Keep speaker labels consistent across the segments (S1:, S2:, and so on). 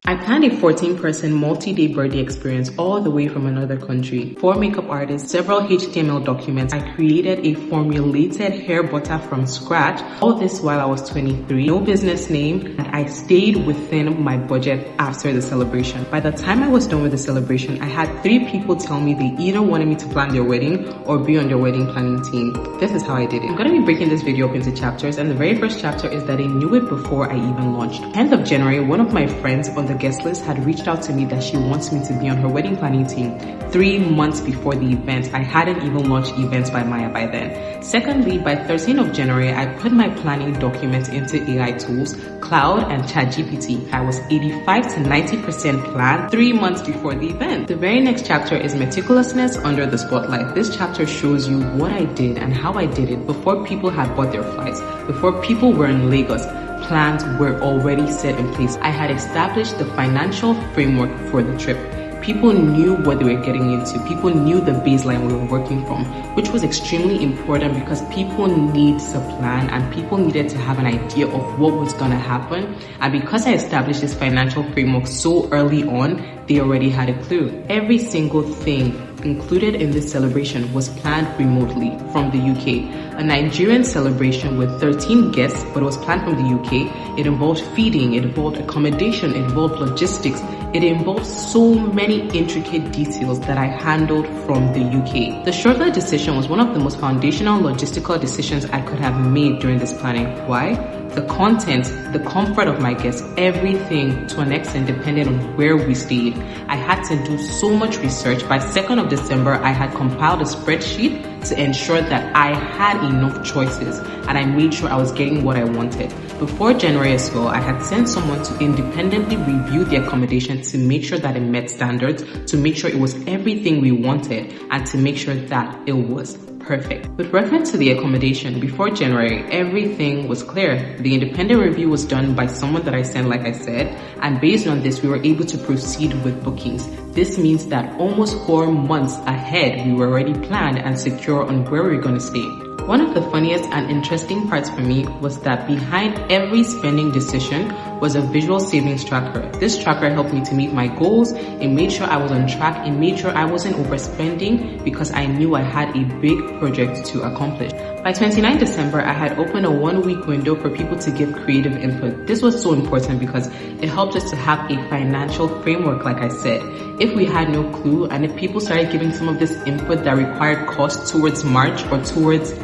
S1: I planned a 14-person multi-day birthday experience all the way from another country. 4 makeup artists, several HTML documents. I created a formulated hair butter from scratch. All this while I was 23. No business name, and I stayed within my budget after the celebration. By the time I was done with the celebration, I had 3 people tell me they either wanted me to plan their wedding or be on their wedding planning team. This is how I did it. I'm going to be breaking this video up into chapters, and the very first chapter is that I knew it before I even launched. 10th of January, one of my friends on the guest list had reached out to me that she wants me to be on her wedding planning team. 3 months before the event, I hadn't even launched Events by Maya by then. Secondly, by 13th of January, I put my planning documents into AI tools, Cloud and ChatGPT. I was 85 to 90% planned 3 months before the event. The very next chapter is Meticulousness under the spotlight. This chapter shows you what I did and how I did it before people had bought their flights, before people were in Lagos. Plans were already set in place. I had established the financial framework for the trip. People knew what they were getting into. People knew the baseline we were working from, which was extremely important because people need to plan and people needed to have an idea of what was going to happen. And because I established this financial framework so early on, they already had a clue. Every single thing included in this celebration was planned remotely from the UK. A Nigerian celebration with 13 guests, but it was planned from the UK. It involved feeding, it involved accommodation, it involved logistics. It involved so many intricate details that I handled from the UK. The shortlet decision was one of the most foundational logistical decisions I could have made during this planning. Why? The content, the comfort of my guests, everything to an extent depended on where we stayed. I had to do so much research. By 2nd of December, I had compiled a spreadsheet to ensure that I had enough choices and I made sure I was getting what I wanted. Before January as well, I had sent someone to independently review the accommodation to make sure that it met standards, to make sure it was everything we wanted, and to make sure that it was perfect. With reference to the accommodation, before January, everything was clear. The independent review was done by someone that I sent, like I said, and based on this, we were able to proceed with bookings. This means that almost 4 months ahead, we were already planned and secure on where we were going to stay. One of the funniest and interesting parts for me was that behind every spending decision was a visual savings tracker. This tracker helped me to meet my goals. It made sure I was on track. It made sure I wasn't overspending because I knew I had a big project to accomplish. By 29 December, I had opened a 1-week window for people to give creative input. This was so important because it helped us to have a financial framework, like I said. If we had no clue and if people started giving some of this input that required cost towards March or towards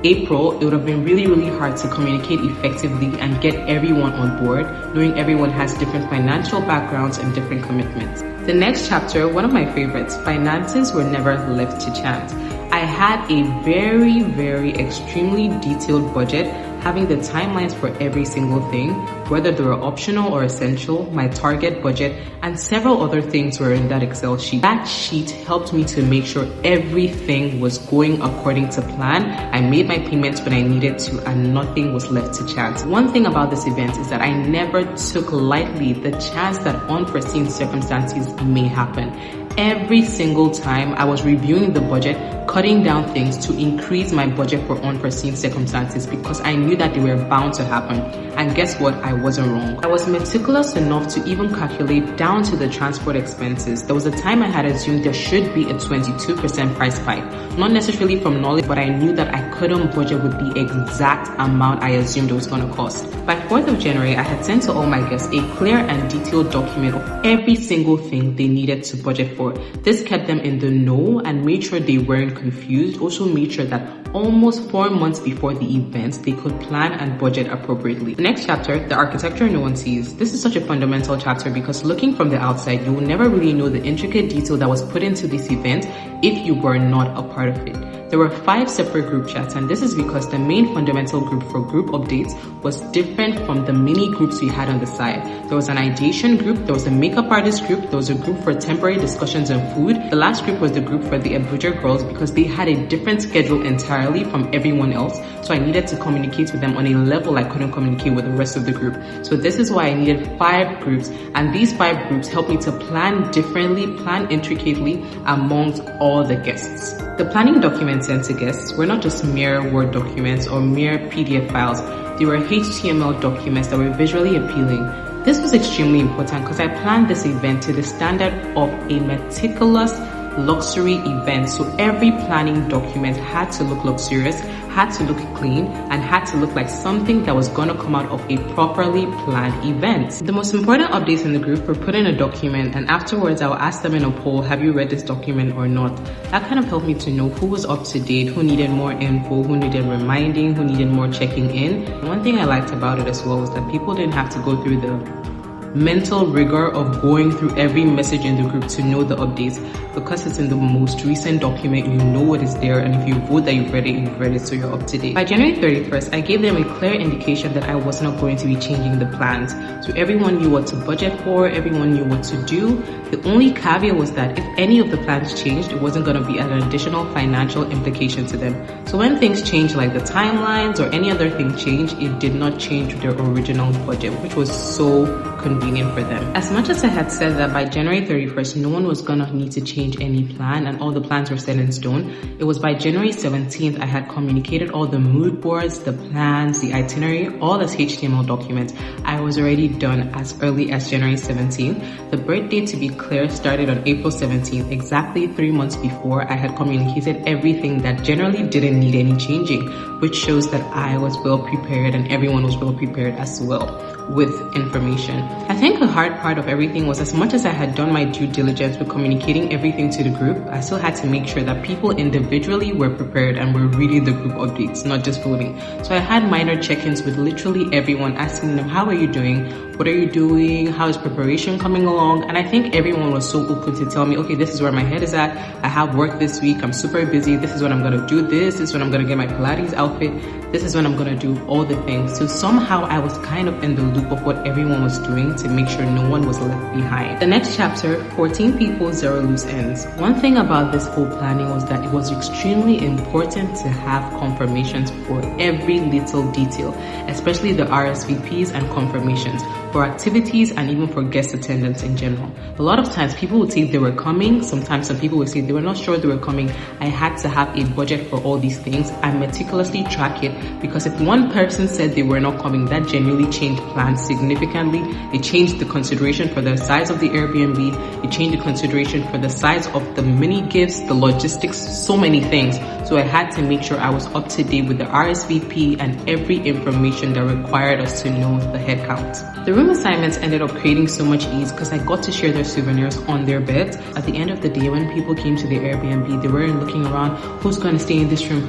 S1: April, it would have been really, really hard to communicate effectively and get everyone on board, knowing everyone has different financial backgrounds and different commitments. The next chapter, one of my favorites, finances were never left to chance. I had a very, very extremely detailed budget, having the timelines for every single thing, whether they were optional or essential, my target budget, and several other things were in that Excel sheet. That sheet helped me to make sure everything was going according to plan. I made my payments when I needed to and nothing was left to chance. One thing about this event is that I never took lightly the chance that unforeseen circumstances may happen. Every single time I was reviewing the budget, cutting down things to increase my budget for unforeseen circumstances because I knew that they were bound to happen. And guess what? I wasn't wrong. I was meticulous enough to even calculate down to the transport expenses. There was a time I had assumed there should be a 22% price spike. Not necessarily from knowledge, but I knew that I couldn't budget with the exact amount I assumed it was going to cost. By 4th of January, I had sent to all my guests a clear and detailed document of every single thing they needed to budget for. This kept them in the know and made sure they weren't confused. Also made sure that almost 4 months before the event, they could plan and budget appropriately. The next chapter, the architecture no one sees. This is such a fundamental chapter because looking from the outside, you will never really know the intricate detail that was put into this event if you were not a part of it. There were 5 separate group chats, and this is because the main fundamental group for group updates was different from the mini groups we had on the side. There was an ideation group, there was a makeup artist group, there was a group for temporary discussions on food. The last group was the group for the Abuja girls because they had a different schedule entirely from everyone else, so I needed to communicate with them on a level I couldn't communicate with the rest of the group. So this is why I needed 5 groups, and these 5 groups helped me to plan differently, plan intricately amongst all the guests. The planning documents sent to guests were not just mere Word documents or mere PDF files. They were HTML documents that were visually appealing. This was extremely important because I planned this event to the standard of a meticulous luxury event. So every planning document had to look luxurious, had to look clean, and had to look like something that was going to come out of a properly planned event. The most important updates in the group were put in a document, and afterwards I will ask them in a poll, have you read this document or not? That kind of helped me to know who was up to date, who needed more info, who needed reminding, who needed more checking in. And one thing I liked about it as well was that people didn't have to go through the mental rigor of going through every message in the group to know the updates. Because it's in the most recent document, you know what is there, and if you vote that you've read it, so you're up to date. By January 31st, I gave them a clear indication that I was not going to be changing the plans. So everyone knew what to budget for, everyone knew what to do. The only caveat was that if any of the plans changed, it wasn't going to be an additional financial implication to them. So when things changed, like the timelines or any other thing changed, it did not change their original budget, which was so convenient for them. As much as I had said that by January 31st, no one was gonna need to change any plan and all the plans were set in stone, it was by January 17th I had communicated all the mood boards, the plans, the itinerary, all as HTML documents. I was already done as early as January 17th. The birthday, to be clear, started on April 17th, exactly 3 months before I had communicated everything that generally didn't need any changing, which shows that I was well prepared and everyone was well prepared as well with information. I think the hard part of everything was, as much as I had done my due diligence with communicating everything to the group, I still had to make sure that people individually were prepared and were reading the group updates, not just voting. So I had minor check-ins with literally everyone, asking them, how are you doing? What are you doing? How is preparation coming along? And I think everyone was so open to tell me, okay, this is where my head is at. I have work this week. I'm super busy. This is when I'm going to do this. This is when I'm going to get my Pilates outfit. This is when I'm going to do all the things. So somehow I was kind of in the loop of what everyone was doing to make sure no one was left behind. The next chapter, 14 people, 0 loose ends. One thing about this whole planning was that it was extremely important to have confirmations for every little detail, especially the RSVPs and confirmations for activities and even for guest attendance in general. A lot of times people would say they were coming. Sometimes some people would say they were not sure they were coming. I had to have a budget for all these things and meticulously track it, because if one person said they were not coming, that genuinely changed plans significantly. It changed the consideration for the size of the Airbnb. It changed the consideration for the size of the mini gifts, the logistics, so many things. So I had to make sure I was up to date with the RSVP and every information that required us to know the head count. The room assignments ended up creating so much ease because I got to share their souvenirs on their beds. At the end of the day, when people came to the Airbnb, they weren't looking around, who's going to stay in this room,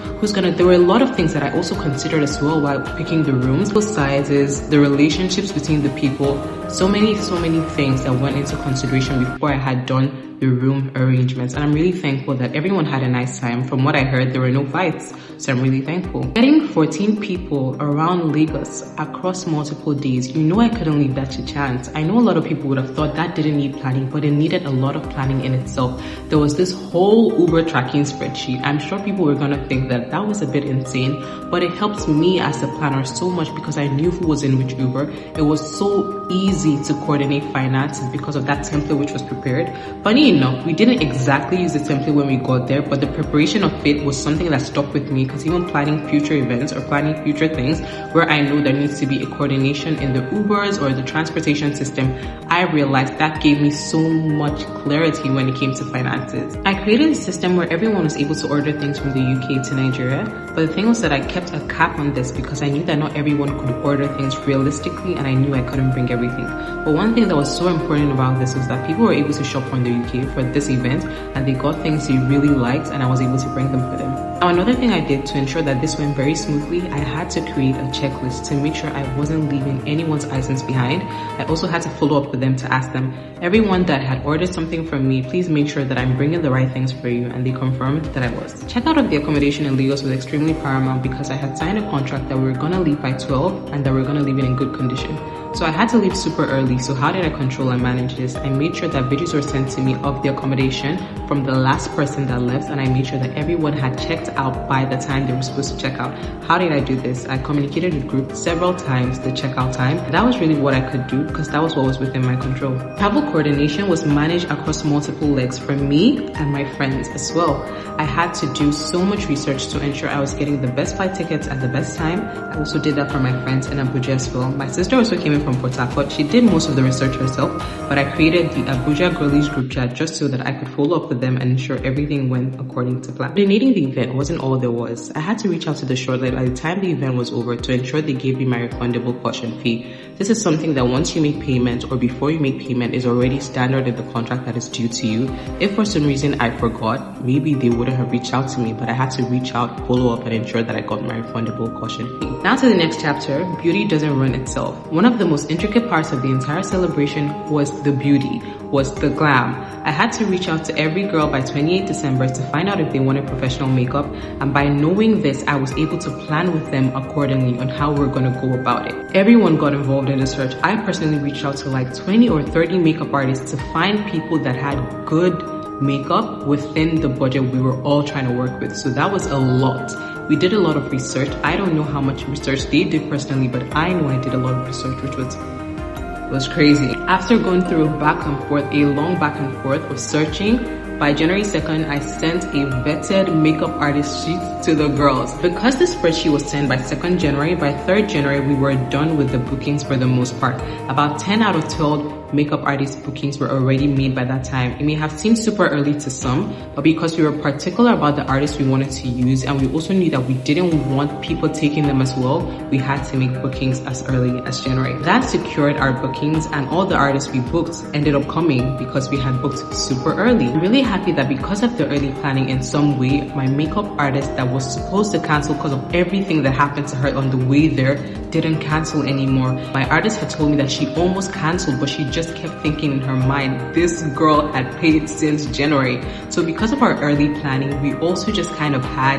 S1: there were a lot of things that I also considered as well while picking the rooms, the sizes, the relationships between the people, so many things that went into consideration before I had done the room arrangements. And I'm really thankful that everyone had a nice time. From what I heard, there were no fights, so I'm really thankful. Getting 14 people around Lagos across multiple days, you know I couldn't leave that to chance. I know a lot of people would have thought that didn't need planning, but it needed a lot of planning in itself. There was this whole Uber tracking spreadsheet. I'm sure people were gonna think that that was a bit insane, but it helped me as a planner so much because I knew who was in which Uber. It was so easy to coordinate finances because of that template which was prepared. Funny enough, we didn't exactly use the template when we got there, but the preparation of it was something that stuck with me, because even planning future events or planning future things where I know there needs to be a coordination in the Ubers or the transportation system, I realized that gave me so much clarity when it came to finances. I created a system where everyone was able to order things from the UK to Nigeria, but the thing was that I kept a cap on this because I knew that not everyone could order things realistically, and I knew I couldn't bring everything. But one thing that was so important about this was that people were able to shop from the UK for this event, and they got things they really liked, and I was able to bring them for them. Now, another thing I did to ensure that this went very smoothly, I had to create a checklist to make sure I wasn't leaving anyone's items behind. I also had to follow up with them to ask them, everyone that had ordered something from me, please make sure that I'm bringing the right things for you, and they confirmed that I was. Checkout of the accommodation in Lagos was extremely paramount because I had signed a contract that we were gonna leave by 12 and that we were gonna leave it in good condition. So I had to leave super early. So how did I control and manage this? I made sure that videos were sent to me of the accommodation from the last person that left, and I made sure that everyone had checked out by the time they were supposed to check out. How did I do this? I communicated with the group several times the checkout time. That was really what I could do because that was what was within my control. Travel coordination was managed across multiple legs for me and my friends as well. I had to do so much research to ensure I was getting the best flight tickets at the best time. I also did that for my friends in Abuja as well. My sister also came in from Port Harcourt. She did most of the research herself, but I created the Abuja Girlies group chat just so that I could follow up with them and ensure everything went according to plan. Coordinating the event wasn't all there was. I had to reach out to the shortlet by the time the event was over to ensure they gave me my refundable caution fee. This is something that once you make payment or before you make payment is already standard in the contract that is due to you. If for some reason I forgot, maybe they wouldn't have reached out to me, but I had to reach out, follow up, and ensure that I got my refundable caution fee. Now to the next chapter, beauty doesn't run itself. One of the most intricate parts of the entire celebration was the beauty, was the glam. I had to reach out to every girl by 28 December to find out if they wanted professional makeup, and by knowing this, I was able to plan with them accordingly on how we're going to go about it. Everyone got involved in the search. I personally reached out to like 20 or 30 makeup artists to find people that had good makeup within the budget we were all trying to work with. So that was a lot. We did a lot of research. I don't know how much research they did personally, but I know I did a lot of research, which was crazy. After going through a long back and forth of searching, by January 2nd, I sent a vetted makeup artist sheet to the girls. Because the spreadsheet was sent by 2nd January, by 3rd January, we were done with the bookings for the most part. About 10 out of 12 makeup artist bookings were already made by that time. It may have seemed super early to some, but because we were particular about the artists we wanted to use, and we also knew that we didn't want people taking them as well, we had to make bookings as early as January. That secured our bookings, and all the artists we booked ended up coming because we had booked super early. I'm really happy that because of the early planning in some way, my makeup artist that was supposed to cancel because of everything that happened to her on the way there didn't cancel anymore. My artist had told me that she almost canceled, but she just kept thinking in her mind, this girl had paid since January. So because of our early planning, we also just kind of had,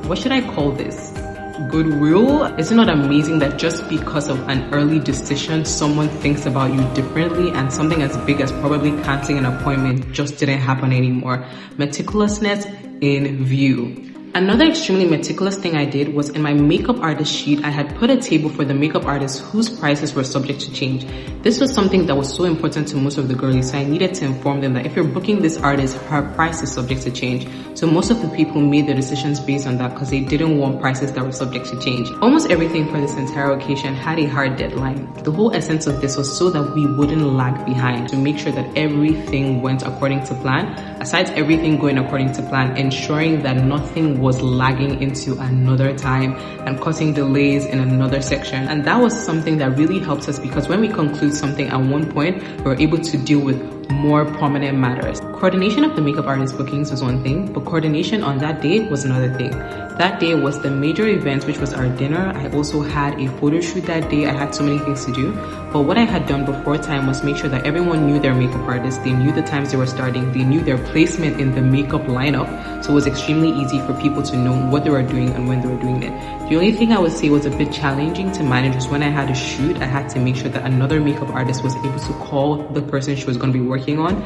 S1: what should I call this? Goodwill? Is it not amazing that just because of an early decision, someone thinks about you differently, and something as big as probably canceling an appointment just didn't happen anymore? Meticulousness in view. Another extremely meticulous thing I did was in my makeup artist sheet, I had put a table for the makeup artists whose prices were subject to change. This was something that was so important to most of the girlies, so I needed to inform them that if you're booking this artist, her price is subject to change. So most of the people made their decisions based on that because they didn't want prices that were subject to change. Almost everything for this entire occasion had a hard deadline. The whole essence of this was so that we wouldn't lag behind, to make sure that everything went according to plan. Aside everything going according to plan, ensuring that nothing was lagging into another time and causing delays in another section. And that was something that really helped us, because when we conclude something at one point, we're able to deal with more prominent matters. Coordination of the makeup artist bookings was one thing, but coordination on that day was another thing. That day was the major event, which was our dinner. I also had a photo shoot that day. I had so many things to do, but what I had done before time was make sure that everyone knew their makeup artist. They knew the times they were starting. They knew their placement in the makeup lineup, so it was extremely easy for people to know what they were doing and when they were doing it. The only thing I would say was a bit challenging to manage was when I had a shoot, I had to make sure that another makeup artist was able to call the person she was going to be working on.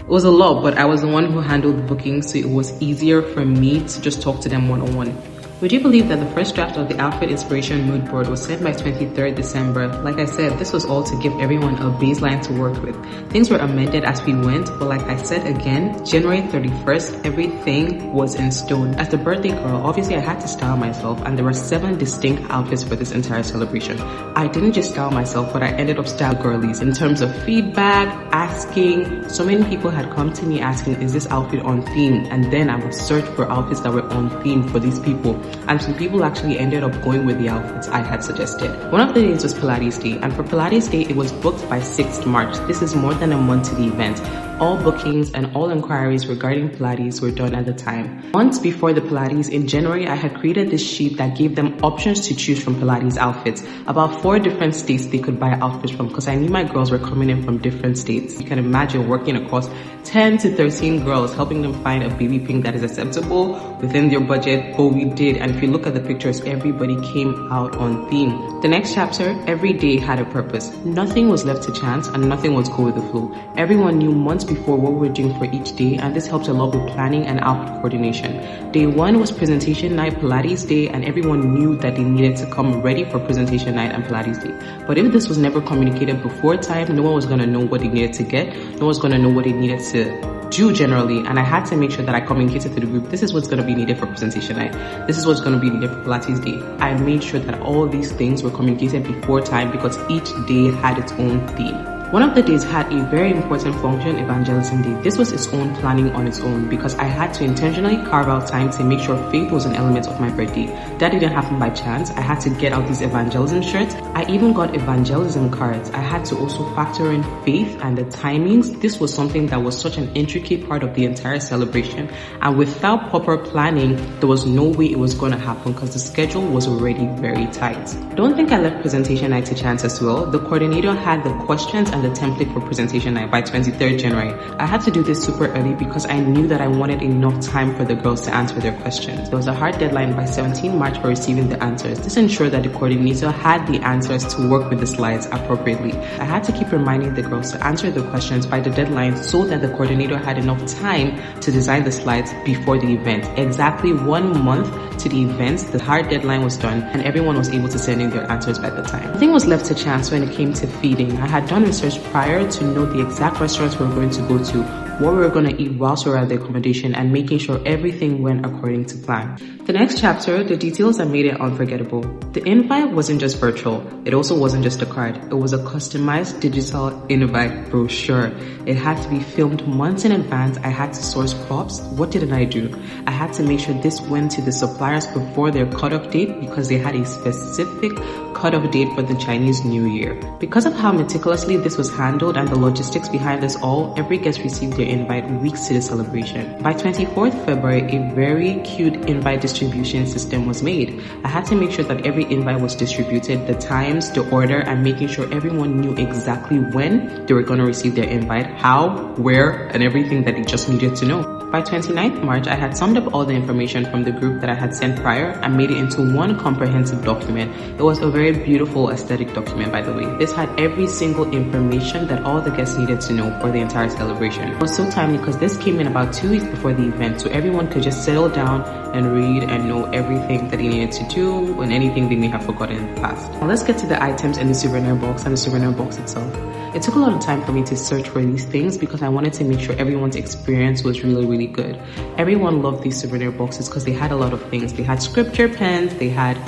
S1: It was a lot, but I was the one who handled the booking, so it was easier for me to just talk to them one-on-one. Would you believe that the first draft of the outfit inspiration mood board was sent by 23rd December? Like I said, this was all to give everyone a baseline to work with. Things were amended as we went, but like I said again, January 31st, everything was in stone. As the birthday girl, obviously I had to style myself, and there were 7 distinct outfits for this entire celebration. I didn't just style myself, but I ended up style girlies. In terms of feedback, asking, so many people had come to me asking, is this outfit on theme? And then I would search for outfits that were on theme for these people. And some people actually ended up going with the outfits I had suggested. One of the days was Pilates Day, and for Pilates Day, it was booked by 6th March. This is more than a month to the event. All bookings and all inquiries regarding Pilates were done at the time. Months before the Pilates, in January, I had created this sheet that gave them options to choose from Pilates outfits. About 4 different states they could buy outfits from, because I knew my girls were coming in from different states. You can imagine working across 10 to 13 girls, helping them find a baby pink that is acceptable within their budget, but we did. And if you look at the pictures, everybody came out on theme. The next chapter, every day had a purpose. Nothing was left to chance and nothing was go with the flow. Everyone knew months before what we were doing for each day, and this helped a lot with planning and outfit coordination. Day 1 was presentation night, Pilates Day, and everyone knew that they needed to come ready for presentation night and Pilates Day. But if this was never communicated before time, no one was going to know what they needed to get. No one was going to know what they needed to do generally, and I had to make sure that I communicated to the group, this is what's going to be needed for presentation night, this is what's going to be needed for Pilates day. I made sure that all these things were communicated before time because each day had its own theme. One of the days had a very important function, Evangelism Day. This was its own planning on its own because I had to intentionally carve out time to make sure faith was an element of my birthday. That didn't happen by chance. I had to get out these evangelism shirts. I even got evangelism cards. I had to also factor in faith and the timings. This was something that was such an intricate part of the entire celebration. And without proper planning, there was no way it was going to happen because the schedule was already very tight. Don't think I left presentation night to chance as well. The coordinator had the questions and the template for presentation night by 23rd January. I had to do this super early because I knew that I wanted enough time for the girls to answer their questions. There was a hard deadline by 17 March for receiving the answers. This ensured that the coordinator had the answers to work with the slides appropriately. I had to keep reminding the girls to answer the questions by the deadline so that the coordinator had enough time to design the slides before the event. Exactly 1 month to the event, the hard deadline was done and everyone was able to send in their answers by the time. Nothing was left to chance when it came to feeding. I had done research prior to know the exact restaurants we were going to go to, what we were going to eat whilst we were at the accommodation, and making sure everything went according to plan. The next chapter, the details that made it unforgettable. The invite wasn't just virtual. It also wasn't just a card. It was a customized digital invite brochure. It had to be filmed months in advance. I had to source props. What didn't I do? I had to make sure this went to the suppliers before their cutoff date because they had a specific cutoff date for the Chinese New Year. Because of how meticulously this was handled and the logistics behind this all, every guest received their invite weeks to the celebration. By 24th February, a very cute invite distribution system was made. I had to make sure that every invite was distributed, the times, the order, and making sure everyone knew exactly when they were going to receive their invite, how, where, and everything that they just needed to know. By 29th March, I had summed up all the information from the group that I had sent prior and made it into one comprehensive document. It was a very beautiful aesthetic document, by the way. This had every single information that all the guests needed to know for the entire celebration. It was so timely because this came in about 2 weeks before the event, so everyone could just settle down and read and know everything that they needed to do and anything they may have forgotten in the past. Now let's get to the items in the souvenir box and the souvenir box itself. It took a lot of time for me to search for these things because I wanted to make sure everyone's experience was really good. Everyone loved these souvenir boxes because they had a lot of things. They had scripture pens, they had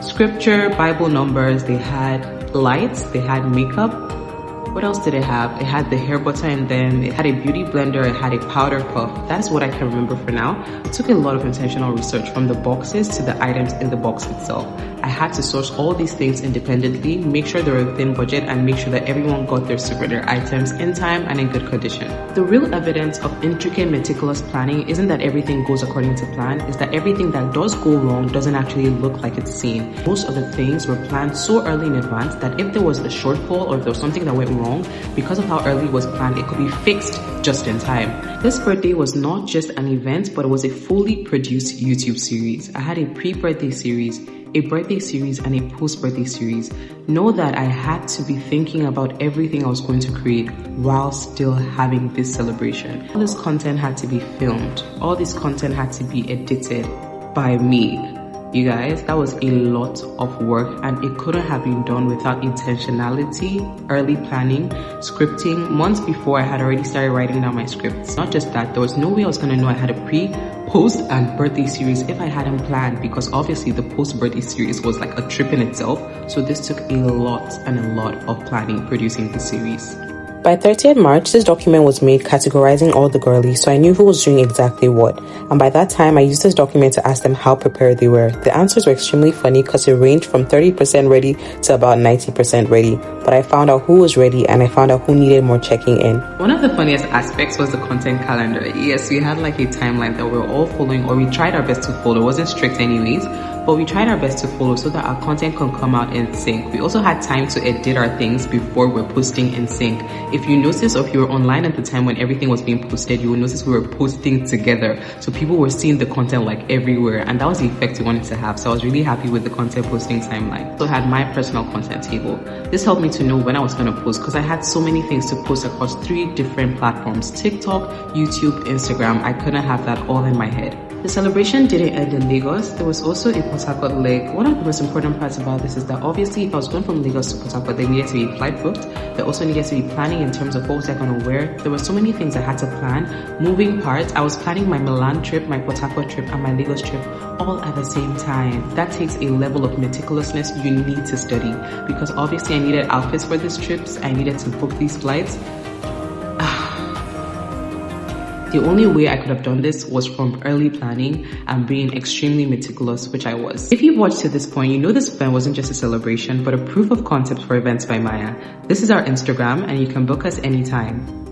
S1: scripture, Bible numbers, they had lights, they had makeup. What else did it have? It had the hair butter in them, it had a beauty blender, it had a powder puff. That's what I can remember for now. It took a lot of intentional research from the boxes to the items in the box itself. I had to source all these things independently, make sure they were within budget, and make sure that everyone got their souvenir items in time and in good condition. The real evidence of intricate, meticulous planning isn't that everything goes according to plan, it's that everything that does go wrong doesn't actually look like it's seen. Most of the things were planned so early in advance that if there was a shortfall or if there was something that went wrong, because of how early it was planned, it could be fixed just in time. This birthday was not just an event, but it was a fully produced YouTube series. I had a pre-birthday series, a birthday series, and a post-birthday series. Know that I had to be thinking about everything I was going to create while still having this celebration. All this content had to be filmed. All this content had to be edited by me. You guys, that was a lot of work and it couldn't have been done without intentionality, early planning, scripting. Months before, I had already started writing down my scripts. Not just that, there was no way I was going to know I had a pre, post, and birthday series if I hadn't planned, because obviously the post-birthday series was like a trip in itself. So this took a lot of planning producing the series. By 30th March, this document was made categorizing all the girlies, so I knew who was doing exactly what. And by that time, I used this document to ask them how prepared they were. The answers were extremely funny because it ranged from 30% ready to about 90% ready. But I found out who was ready and I found out who needed more checking in. One of the funniest aspects was the content calendar. Yes, we had like a timeline that we were all following, or we tried our best to follow. It wasn't strict anyways, but we tried our best to follow so that our content can come out in sync. We also had time to edit our things before we're posting in sync. If you notice, or if you were online at the time when everything was being posted, you will notice we were posting together. So people were seeing the content like everywhere, and that was the effect we wanted to have. So I was really happy with the content posting timeline. So I had my personal content table. This helped me to know when I was going to post because I had so many things to post across 3 different platforms: TikTok, YouTube, Instagram. I couldn't have that all in my head. The celebration didn't end in Lagos. There was also a Port Harcourt leg. One of the most important parts about this is that obviously if I was going from Lagos to Port Harcourt, there needed to be a flight booked. There also needed to be planning in terms of what was I going to wear. There were so many things I had to plan. Moving parts. I was planning my Milan trip, my Port Harcourt trip, and my Lagos trip all at the same time. That takes a level of meticulousness you need to study, because obviously I needed outfits for these trips. I needed to book these flights. The only way I could have done this was from early planning and being extremely meticulous, which I was. If you've watched to this point, you know this event wasn't just a celebration, but a proof of concept for events by Maya. This is our Instagram, and you can book us anytime.